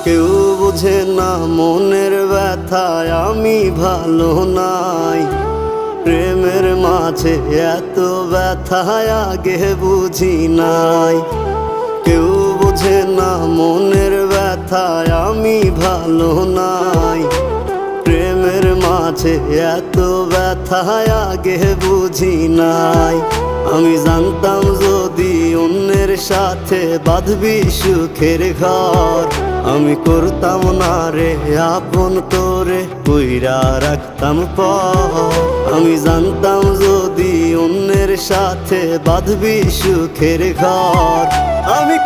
কেউ বুঝে না মনের ব্যথায় আমি ভালো নাই। প্রেমের মাঝে এত ব্যথায় আগে বুঝি নাই। কেউ বুঝে না মনের ব্যথায় আমি ভালো নাই। প্রেমের মাঝে এত ব্যথায় আগে বুঝি নাই। আমি জানতাম যদি অন্যের সাথে বাঁধবি সুখের ঘর, আমি করতাম না রে আপন তোরে কইরা রাখতাম পর। আমি জানতাম যদি অন্যের সাথে বাঁধবি সুখের ঘর, আমি